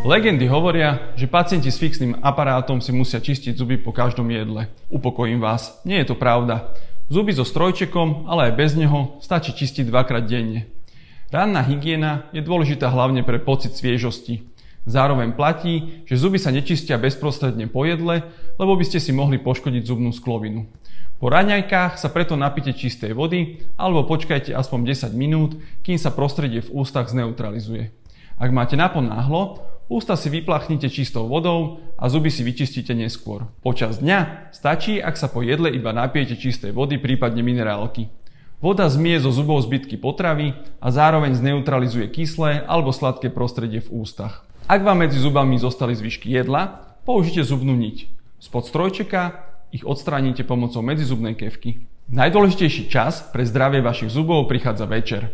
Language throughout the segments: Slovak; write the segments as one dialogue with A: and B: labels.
A: Legendy hovoria, že pacienti s fixným aparátom si musia čistiť zuby po každom jedle. Upokojím vás, nie je to pravda. Zuby so strojčekom, ale aj bez neho, stačí čistiť dvakrát denne. Ranná hygiena je dôležitá hlavne pre pocit sviežosti. Zároveň platí, že zuby sa nečistia bezprostredne po jedle, lebo by ste si mohli poškodiť zubnú sklovinu. Po raňajkách sa preto napite čistej vody alebo počkajte aspoň 10 minút, kým sa prostredie v ústach zneutralizuje. Ak máte naponáhlo, ústa si vypláchnite čistou vodou a zuby si vyčistíte neskôr. Počas dňa stačí, ak sa po jedle iba napijete čistej vody, prípadne minerálky. Voda zmije zo zubov zbytky potravy a zároveň zneutralizuje kyslé alebo sladké prostredie v ústach. Ak vám medzi zubami zostali zvyšky jedla, použite zubnú niť. Spod strojčeka ich odstránite pomocou medzizubnej kefky. Najdôležitejší čas pre zdravie vašich zubov prichádza večer.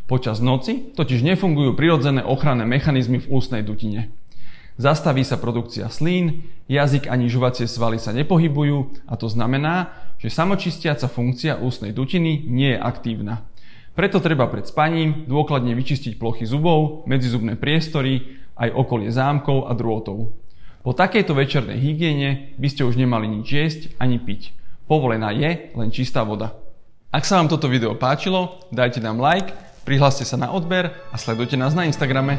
A: Počas noci totiž nefungujú prirodzené ochranné mechanizmy v ústnej dutine. Zastaví sa produkcia slín, jazyk ani žuvacie svaly sa nepohybujú a to znamená, že samočistiaca funkcia ústnej dutiny nie je aktívna. Preto treba pred spaním dôkladne vyčistiť plochy zubov, medzizubné priestory, aj okolie zámkov a drôtov. Po takejto večernej hygiene by ste už nemali nič jesť ani piť. Povolená je len čistá voda. Ak sa vám toto video páčilo, dajte nám like, prihláste sa na odber a sledujte nás na Instagrame.